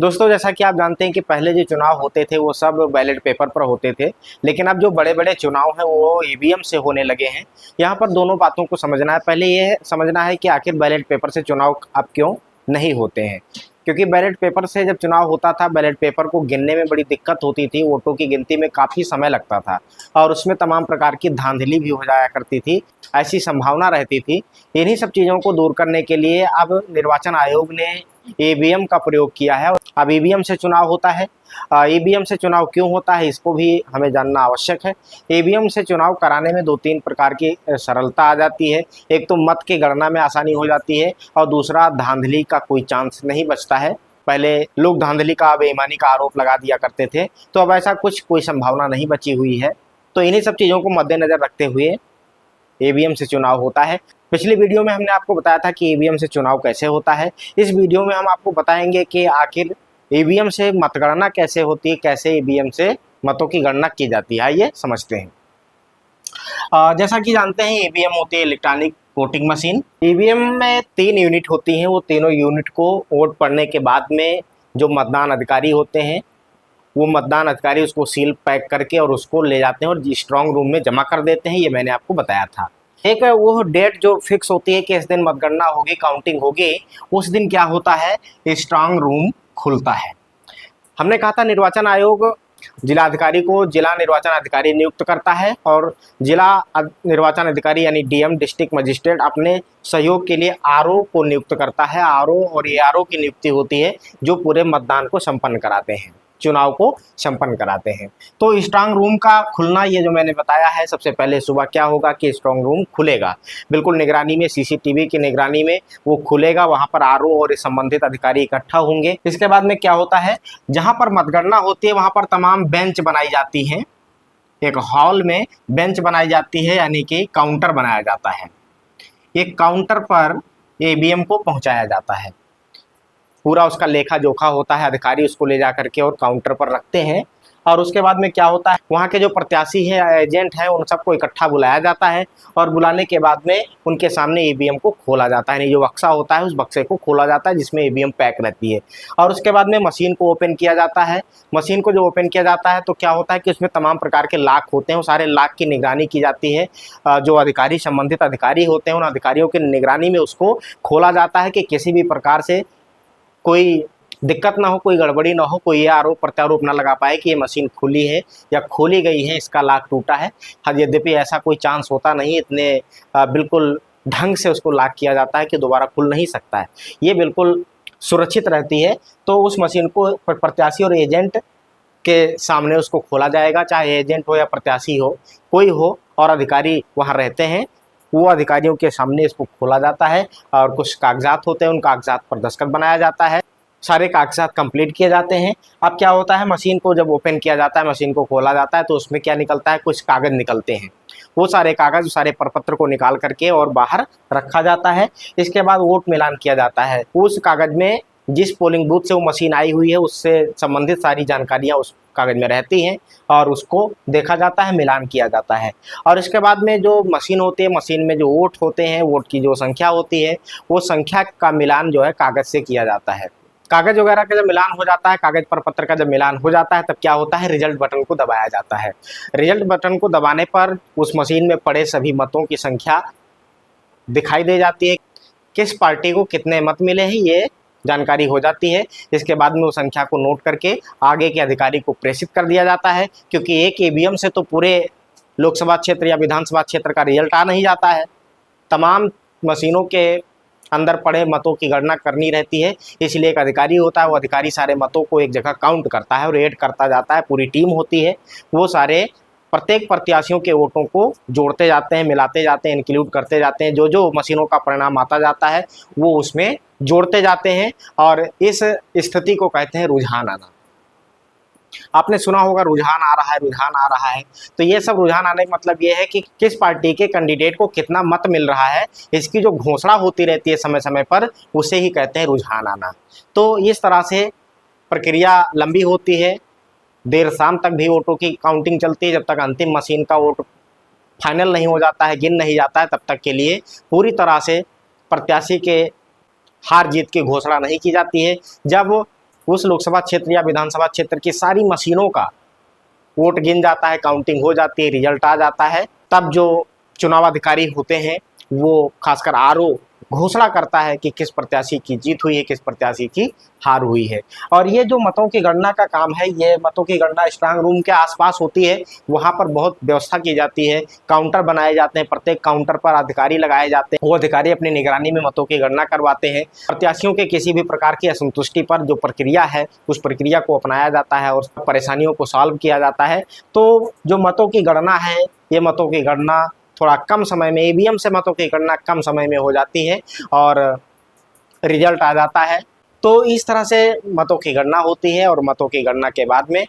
दोस्तों, जैसा कि आप जानते हैं कि पहले जो चुनाव होते थे वो सब बैलेट पेपर पर होते थे, लेकिन अब जो बड़े बड़े चुनाव हैं वो ईवीएम से होने लगे हैं। यहाँ पर दोनों बातों को समझना है। पहले ये समझना है कि आखिर बैलेट पेपर से चुनाव अब क्यों नहीं होते हैं, क्योंकि बैलेट पेपर से जब चुनाव होता था, बैलेट पेपर को गिनने में बड़ी दिक्कत होती थी, वोटों की गिनती में काफ़ी समय लगता था और उसमें तमाम प्रकार की धांधली भी हो जाया करती थी, ऐसी संभावना रहती थी। इन्हीं सब चीज़ों को दूर करने के लिए अब निर्वाचन आयोग ने ईवीएम का प्रयोग किया है। अब ईवीएम से चुनाव होता है। ईवीएम से चुनाव क्यों होता है इसको भी हमें जानना आवश्यक है। ईवीएम से चुनाव कराने में 2-3 प्रकार की सरलता आ जाती है। एक तो मत की गणना में आसानी हो जाती है और दूसरा धांधली का कोई चांस नहीं बचता है। पहले लोग धांधली का, बेईमानी का आरोप लगा दिया करते थे, तो अब ऐसा कोई संभावना नहीं बची हुई है। तो इन्हीं सब चीज़ों को मद्देनज़र रखते हुए ईवीएम से चुनाव होता है। पिछली वीडियो में हमने आपको बताया था कि ईवीएम से चुनाव कैसे होता है। इस वीडियो में हम आपको बताएंगे कि आखिर ईवीएम से मतगणना कैसे होती है, कैसे ईवीएम से मतों की गणना की जाती है। आइए समझते हैं। जैसा कि जानते हैं, ईवीएम होती है इलेक्ट्रॉनिक वोटिंग मशीन। ईवीएम में 3 यूनिट होती हैं। वो तीनों यूनिट को वोट पड़ने के बाद में जो मतदान अधिकारी होते हैं, वो मतदान अधिकारी उसको सील पैक करके और उसको ले जाते हैं और स्ट्रांग रूम में जमा कर देते हैं। ये मैंने आपको बताया था। एक वो डेट जो फिक्स होती है कि इस दिन मतगणना होगी, काउंटिंग होगी, उस दिन क्या होता है, स्ट्रांग रूम खुलता है। हमने कहा था निर्वाचन आयोग जिलाधिकारी को जिला निर्वाचन अधिकारी नियुक्त करता है और जिला निर्वाचन अधिकारी यानी डीएम, डिस्ट्रिक्ट मजिस्ट्रेट, अपने सहयोग के लिए आरओ को नियुक्त करता है। आरओ और एआरओ की नियुक्ति होती है जो पूरे मतदान को संपन्न कराते हैं, चुनाव को संपन्न कराते हैं। तो स्ट्रांग रूम का खुलना, ये जो मैंने बताया है, सबसे पहले सुबह क्या होगा कि स्ट्रांग रूम खुलेगा, बिल्कुल निगरानी में, सीसीटीवी की निगरानी में वो खुलेगा। वहाँ पर आरओ और संबंधित अधिकारी इकट्ठा होंगे। इसके बाद में क्या होता है, जहाँ पर मतगणना होती है वहाँ पर तमाम बेंच बनाई जाती हैं। एक हॉल में बेंच बनाई जाती है, यानी कि काउंटर बनाया जाता है। एक काउंटर पर ईवीएम को पहुँचाया जाता है। पूरा उसका लेखा जोखा होता है, अधिकारी उसको ले जा करके और काउंटर पर रखते हैं। और उसके बाद में क्या होता है, वहाँ के जो प्रत्याशी हैं, एजेंट हैं, उन सबको इकट्ठा बुलाया जाता है और बुलाने के बाद में उनके सामने ईवीएम को खोला जाता है। जो बक्सा होता है, उस बक्से को खोला जाता है जिसमें ईवीएम पैक रहती है। और उसके बाद में मशीन को ओपन किया जाता है। मशीन को जो ओपन किया जाता है तो क्या होता है कि उसमें तमाम प्रकार के लाक होते हैं। वो सारे लाक की निगरानी की जाती है। जो अधिकारी, संबंधित अधिकारी होते हैं, उन अधिकारियों की निगरानी में उसको खोला जाता है कि किसी भी प्रकार से कोई दिक्कत ना हो, कोई गड़बड़ी ना हो, कोई ये आरोप प्रत्यारोप ना लगा पाए कि ये मशीन खुली है या खोली गई है, इसका लॉक टूटा है। हाँ, यद्यपि ऐसा कोई चांस होता नहीं, इतने बिल्कुल ढंग से उसको लॉक किया जाता है कि दोबारा खुल नहीं सकता है, ये बिल्कुल सुरक्षित रहती है। तो उस मशीन को प्रत्याशी और एजेंट के सामने उसको खोला जाएगा, चाहे एजेंट हो या प्रत्याशी हो, कोई हो, और अधिकारी वहाँ रहते हैं। वो अधिकारियों के सामने इसको खोला जाता है और कुछ कागजात होते हैं, उन कागजात पर दस्तखत बनाया जाता है। सारे कागजात कंप्लीट किए जाते हैं। अब क्या होता है, मशीन को जब ओपन किया जाता है, मशीन को खोला जाता है, तो उसमें क्या निकलता है, कुछ कागज निकलते हैं। वो सारे कागज, सारे प्रपत्र को निकाल करके और बाहर रखा जाता है। इसके बाद वोट मिलान किया जाता है। उस कागज में जिस पोलिंग बूथ से वो मशीन आई हुई है उससे संबंधित सारी जानकारियाँ उस कागज में रहती हैं और उसको देखा जाता है, मिलान किया जाता है। और इसके बाद में जो मशीन होती है, मशीन में जो वोट होते हैं, वोट की जो संख्या होती है, वो संख्या का मिलान जो है कागज से किया जाता है। कागज वगैरह का जब मिलान हो जाता है, कागज पर पत्र का जब मिलान हो जाता है, तब क्या होता है, रिजल्ट बटन को दबाया जाता है। रिजल्ट बटन को दबाने पर उस मशीन में पड़े सभी मतों की संख्या दिखाई दे जाती है। किस पार्टी को कितने मत मिले हैं, ये जानकारी हो जाती है। इसके बाद में उस संख्या को नोट करके आगे के अधिकारी को प्रेषित कर दिया जाता है, क्योंकि एक ईवीएम से तो पूरे लोकसभा क्षेत्र या विधानसभा क्षेत्र का रिजल्ट आ नहीं जाता है। तमाम मशीनों के अंदर पड़े मतों की गणना करनी रहती है। इसलिए एक अधिकारी होता है, वो अधिकारी सारे मतों को एक जगह काउंट करता है और ऐड करता जाता है। पूरी टीम होती है, वो सारे प्रत्येक प्रत्याशियों के वोटों को जोड़ते जाते हैं, मिलाते जाते हैं, इंक्लूड करते जाते हैं। जो जो मशीनों का परिणाम आता जाता है वो उसमें जोड़ते जाते हैं और इस स्थिति को कहते हैं रुझान आना। आपने सुना होगा रुझान आ रहा है, रुझान आ रहा है। तो ये सब रुझान आने का मतलब ये है कि किस पार्टी के कैंडिडेट को कितना मत मिल रहा है, इसकी जो घोषणा होती रहती है समय समय पर, उसे ही कहते हैं रुझान आना। तो इस तरह से प्रक्रिया लंबी होती है। देर शाम तक भी वोटों की काउंटिंग चलती है, जब तक अंतिम मशीन का वोट फाइनल नहीं हो जाता है, गिन नहीं जाता है, तब तक के लिए पूरी तरह से प्रत्याशी के हार जीत की घोषणा नहीं की जाती है। जब उस लोकसभा क्षेत्र या विधानसभा क्षेत्र की सारी मशीनों का वोट गिन जाता है, काउंटिंग हो जाती है, रिजल्ट आ जाता है, तब जो चुनाव अधिकारी होते हैं वो खासकर आरओ घोषणा करता है कि किस प्रत्याशी की जीत हुई है, किस प्रत्याशी की हार हुई है। और ये जो मतों की गणना का काम है, ये मतों की गणना स्ट्रांग रूम के आसपास होती है। वहाँ पर बहुत व्यवस्था की जाती है, काउंटर बनाए जाते हैं, प्रत्येक काउंटर पर अधिकारी लगाए जाते हैं। वो अधिकारी अपनी निगरानी में मतों की गणना करवाते हैं। प्रत्याशियों के किसी भी प्रकार की असंतुष्टि पर जो प्रक्रिया है, उस प्रक्रिया को अपनाया जाता है और परेशानियों को सॉल्व किया जाता है। तो जो मतों की गणना है, ये मतों की गणना थोड़ा कम समय में, ईवीएम से मतों की गणना कम समय में हो जाती है और रिजल्ट आ जाता है। तो इस तरह से मतों की गणना होती है और मतों की गणना के बाद में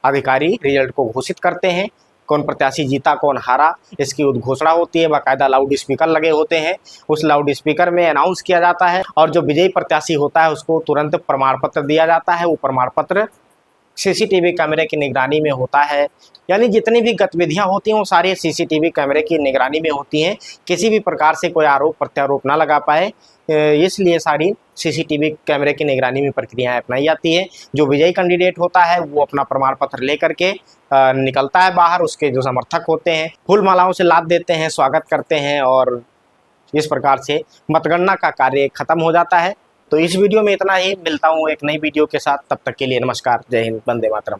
अधिकारी रिजल्ट को घोषित करते हैं। कौन प्रत्याशी जीता, कौन हारा, इसकी उद्घोषणा होती है। बाकायदा लाउड स्पीकर लगे होते हैं, उस लाउड स्पीकर में अनाउंस किया जाता है और जो विजयी प्रत्याशी होता है उसको तुरंत प्रमाण पत्र दिया जाता है। वो प्रमाण पत्र सीसीटीवी कैमरे की निगरानी में होता है। यानी जितनी भी गतिविधियां होती हैं वो सारी सीसीटीवी कैमरे की निगरानी में होती हैं। किसी भी प्रकार से कोई आरोप प्रत्यारोप ना लगा पाए, इसलिए सारी सीसीटीवी कैमरे की निगरानी में प्रक्रियाएं अपनाई जाती है। जो विजयी कैंडिडेट होता है वो अपना प्रमाण पत्र लेकर के निकलता है बाहर। उसके जो समर्थक होते हैं फूल मालाओं से लाद देते हैं, स्वागत करते हैं और इस प्रकार से मतगणना का कार्य खत्म हो जाता है। तो इस वीडियो में इतना ही। मिलता हूँ एक नई वीडियो के साथ, तब तक के लिए नमस्कार, जय हिंद, वंदे मातरम।